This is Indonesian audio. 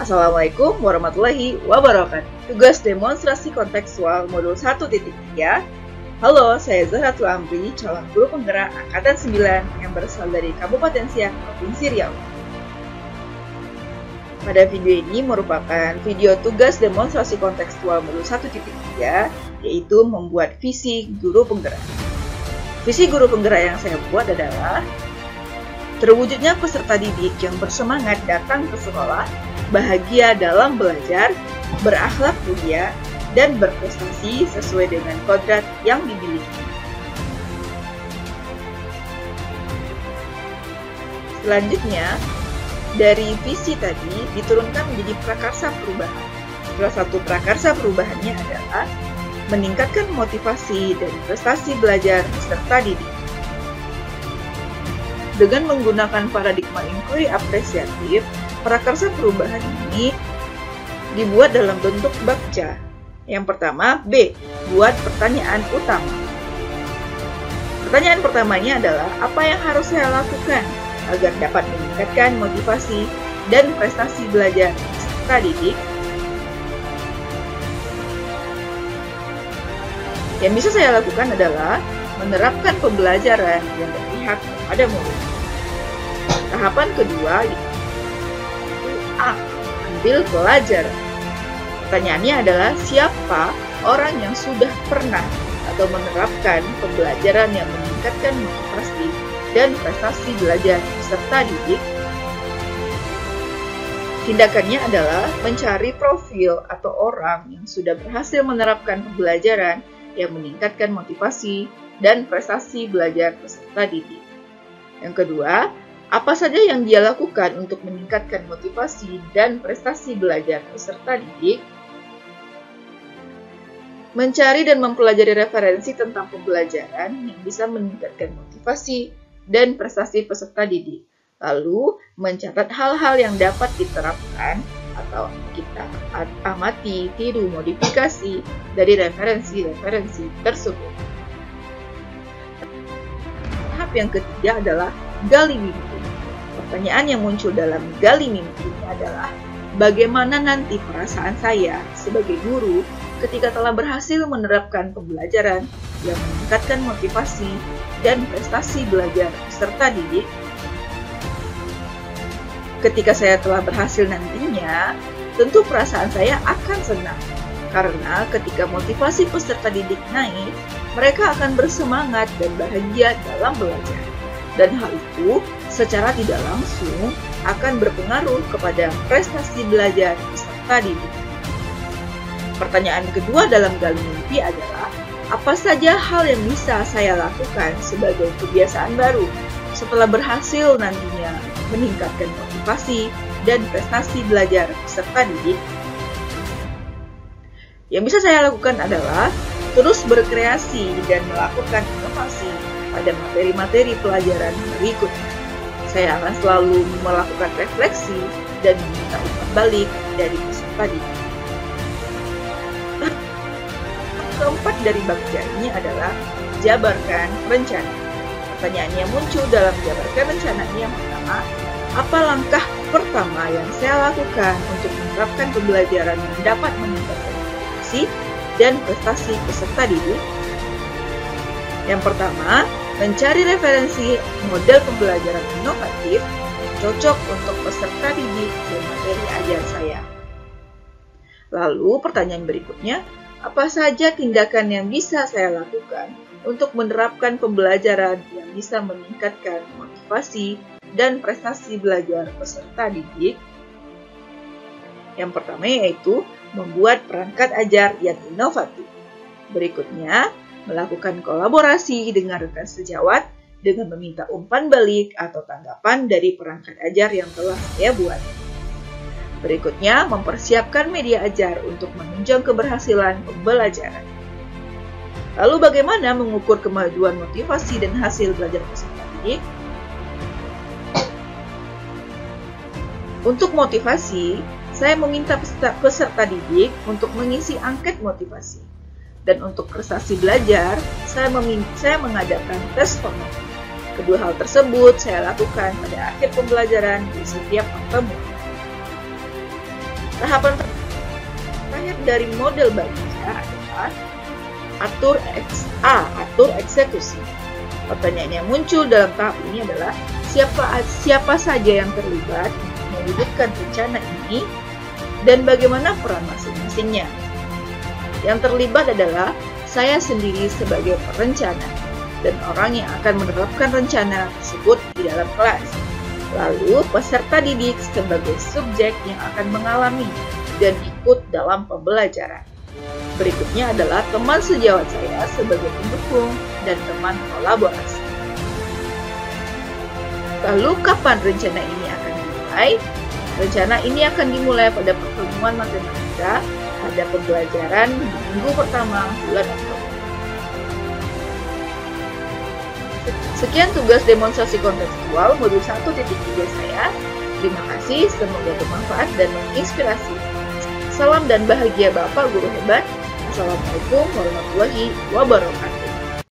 Assalamualaikum warahmatullahi wabarakatuh. Tugas demonstrasi kontekstual modul 1.3. Halo, saya Zahratul Amri, calon guru penggerak Angkatan 9 yang berasal dari Kabupaten Siak, Provinsi Riau. Pada video ini merupakan video tugas demonstrasi kontekstual modul 1.3, yaitu membuat visi guru penggerak. Visi guru penggerak yang saya buat adalah terwujudnya peserta didik yang bersemangat datang ke sekolah, bahagia dalam belajar, berakhlak mulia, dan berprestasi sesuai dengan kodrat yang dimiliki. Selanjutnya, dari visi tadi diturunkan menjadi prakarsa perubahan. Salah satu prakarsa perubahannya adalah meningkatkan motivasi dan prestasi belajar peserta didik. Dengan menggunakan paradigma inquiry apresiatif, prakarsa perubahan ini dibuat dalam bentuk bakca. Yang pertama, B. Buat pertanyaan utama. Pertanyaan pertamanya adalah, apa yang harus saya lakukan agar dapat meningkatkan motivasi dan prestasi belajar peserta didik? Yang bisa saya lakukan adalah menerapkan pembelajaran yang berpihak kepada murid. Tahapan kedua yaitu A. Ambil pelajaran. Pertanyaannya adalah, siapa orang yang sudah pernah atau menerapkan pembelajaran yang meningkatkan motivasi dan prestasi belajar peserta didik? Tindakannya adalah mencari profil atau orang yang sudah berhasil menerapkan pembelajaran yang meningkatkan motivasi dan prestasi belajar peserta didik. Yang kedua, apa saja yang dia lakukan untuk meningkatkan motivasi dan prestasi belajar peserta didik? Mencari dan mempelajari referensi tentang pembelajaran yang bisa meningkatkan motivasi dan prestasi peserta didik. Lalu, mencatat hal-hal yang dapat diterapkan atau kita amati, tiru, modifikasi dari referensi-referensi tersebut. Tahap yang ketiga adalah gali mimpi. Pertanyaan yang muncul dalam gali mimpi ini adalah, bagaimana nanti perasaan saya sebagai guru ketika telah berhasil menerapkan pembelajaran yang meningkatkan motivasi dan prestasi belajar peserta didik? Ketika saya telah berhasil nantinya, tentu perasaan saya akan senang. Karena ketika motivasi peserta didik naik, mereka akan bersemangat dan bahagia dalam belajar. Dan hal itu secara tidak langsung akan berpengaruh kepada prestasi belajar peserta didik. Pertanyaan kedua dalam gali mimpi adalah, apa saja hal yang bisa saya lakukan sebagai kebiasaan baru setelah berhasil nantinya meningkatkan motivasi dan prestasi belajar peserta didik? Yang bisa saya lakukan adalah terus berkreasi dan melakukan inovasi pada materi-materi pelajaran berikutnya. Saya akan selalu melakukan refleksi dan meminta umpan balik dari peserta didik. Keempat dari bakca ini adalah jabarkan rencana. Pertanyaan yang muncul dalam jabarkan rencana ini yang pertama, apa langkah pertama yang saya lakukan untuk menerapkan pembelajaran yang dapat meningkatkan motivasi dan prestasi peserta didik? Yang pertama, mencari referensi model pembelajaran inovatif yang cocok untuk peserta didik dan materi ajar saya. Lalu pertanyaan berikutnya, apa saja tindakan yang bisa saya lakukan untuk menerapkan pembelajaran yang bisa meningkatkan motivasi dan prestasi belajar peserta didik? Yang pertama yaitu membuat perangkat ajar yang inovatif. Berikutnya, melakukan kolaborasi dengan rekan sejawat dengan meminta umpan balik atau tanggapan dari perangkat ajar yang telah saya buat. Berikutnya, mempersiapkan media ajar untuk menunjang keberhasilan pembelajaran. Lalu bagaimana mengukur kemajuan motivasi dan hasil belajar peserta didik? Untuk motivasi, saya meminta peserta didik untuk mengisi angket motivasi. Dan untuk prestasi belajar, saya mengadakan tes formatif. Kedua hal tersebut saya lakukan pada akhir pembelajaran di setiap pertemuan. Tahapan terakhir dari model baca adalah atur eksekusi. Pertanyaan yang muncul dalam tahap ini adalah siapa saja yang terlibat mewujudkan rencana ini dan bagaimana peran masing-masingnya. Yang terlibat adalah saya sendiri sebagai perencana dan orang yang akan menerapkan rencana tersebut di dalam kelas. Lalu peserta didik sebagai subjek yang akan mengalami dan ikut dalam pembelajaran. Berikutnya adalah teman sejawat saya sebagai pendukung dan teman kolaborasi. Lalu kapan rencana ini akan dimulai? Rencana ini akan dimulai pada pertemuan matematika pada pembelajaran di minggu pertama bulan Oktober. Sekian tugas demonstrasi kontekstual modul 1.3 saya. Terima kasih, semoga bermanfaat dan menginspirasi. Salam dan bahagia Bapak Guru Hebat. Assalamualaikum warahmatullahi wabarakatuh.